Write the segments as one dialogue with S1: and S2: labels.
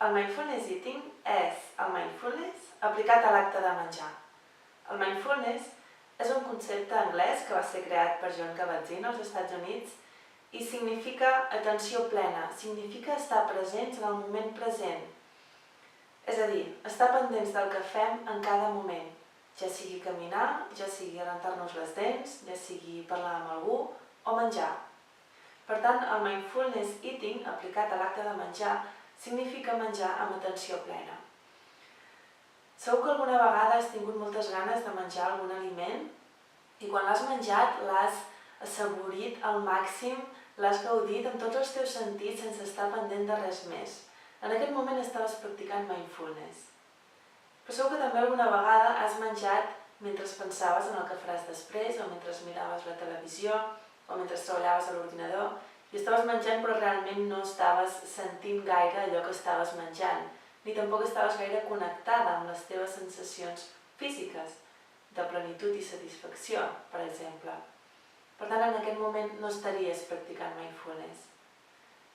S1: El mindfulness eating és el mindfulness aplicat a l'acte de menjar. El mindfulness és un concepte anglès que va ser creat per Jon Kabat-Zinn als Estats Units i significa atenció plena, significa estar presents en el moment present. És a dir, estar pendents del que fem en cada moment, ja sigui caminar, ja sigui rentar-nos les dents, ja sigui parlar amb algú o menjar. Per tant, el mindfulness eating aplicat a l'acte de menjar significa menjar amb atenció plena. Segur que alguna vegada has tingut moltes ganes de menjar algun aliment i quan l'has menjat l'has assaborit al màxim, l'has gaudit amb tots els teus sentits sense estar pendent de res més. En aquest moment estaves practicant mindfulness. Però segur que també alguna vegada has menjat mentre pensaves en el que faràs després o mentre miraves la televisió o mentre treballaves a l'ordinador i estaves menjant però realment no estaves sentint gaire allò que estaves menjant, ni tampoc estaves gaire connectada amb les teves sensacions físiques de plenitud i satisfacció, per exemple. Per tant, en aquest moment no estaries practicant mindfulness.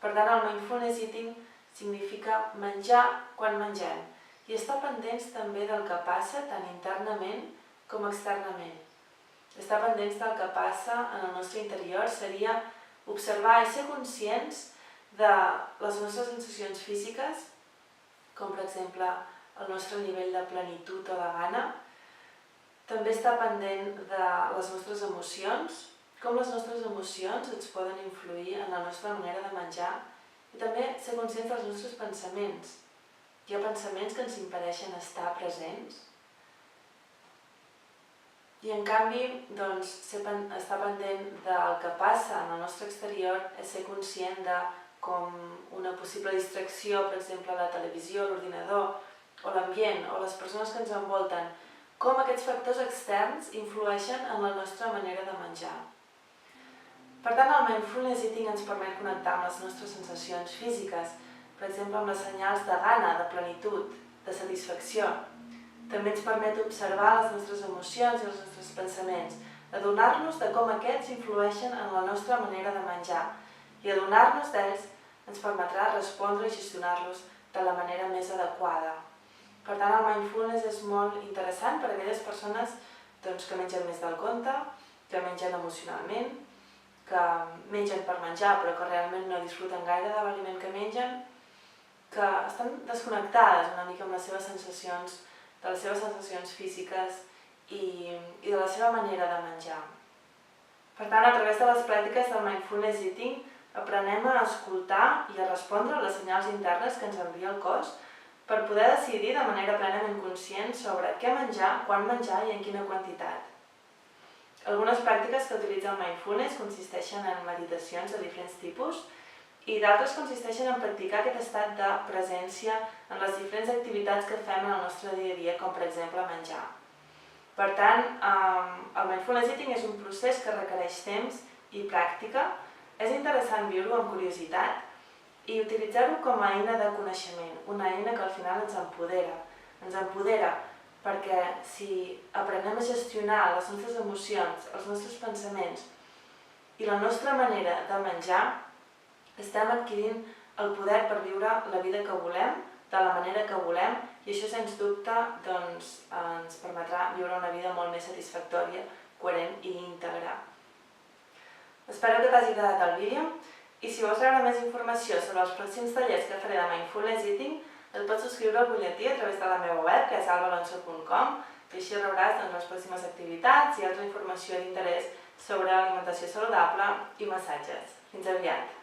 S1: Per tant, el mindfulness eating significa menjar quan mengem i estar pendents també del que passa tant internament com externament. Estar pendents del que passa en el nostre interior seria observar i ser conscients de les nostres sensacions físiques, com per exemple el nostre nivell de plenitud o de gana. També estar pendent de les nostres emocions, com les nostres emocions ens poden influir en la nostra manera de menjar i també ser conscients dels nostres pensaments. Hi ha pensaments que ens impedeixen estar presents i en canvi estar pendent del que passa en el nostre exterior és ser conscient de com una possible distracció, per exemple la televisió, l'ordinador o l'ambient o les persones que ens envolten, com aquests factors externs influeixen en la nostra manera de menjar. Per tant, el mindfulness eating ens permet connectar amb les nostres sensacions físiques, per exemple amb les senyals de gana, de plenitud, de satisfacció. També ens permet observar les nostres emocions i els nostres pensaments, adonar-nos de com aquests influeixen en la nostra manera de menjar i adonar-nos d'ells ens permetrà respondre i gestionar-los de la manera més adequada. Per tant, el mindfulness és molt interessant per a aquelles persones que mengen més del compte, que mengen emocionalment, que mengen per menjar però que realment no disfruten gaire de l'aliment que mengen, que estan desconnectades una mica amb les seves sensacions, de les seves sensacions físiques i de la seva manera de menjar. Per tant, a través de les pràctiques del mindfulness eating aprenem a escoltar i a respondre a les senyals internes que ens envia el cos per poder decidir de manera plenament conscient sobre què menjar, quan menjar i en quina quantitat. Algunes pràctiques que utilitza el mindfulness consisteixen en meditacions de diferents tipus i d'altres consisteixen en practicar aquest estat de presència en les diferents activitats que fem en el nostre dia a dia, com per exemple menjar. Per tant, el mindfulness eating és un procés que requereix temps i pràctica. És interessant viure-ho amb curiositat i utilitzar-ho com a eina de coneixement, una eina que al final ens empodera. Ens empodera perquè si aprenem a gestionar les nostres emocions, els nostres pensaments i la nostra manera de menjar, estem adquirint el poder per viure la vida que volem, de la manera que volem, i això, sens dubte, ens permetrà viure una vida molt més satisfactòria, coherent i íntegra. Espero que t'hagi agradat el vídeo i si vols rebre més informació sobre els pròxims tallers que faré de Mindfulness Eating, et pots subscriure al butlletí a través de la meva web, que és albalonso.com, i així rebràs les pròximes activitats i altra informació d'interès sobre alimentació saludable i massatges. Fins aviat!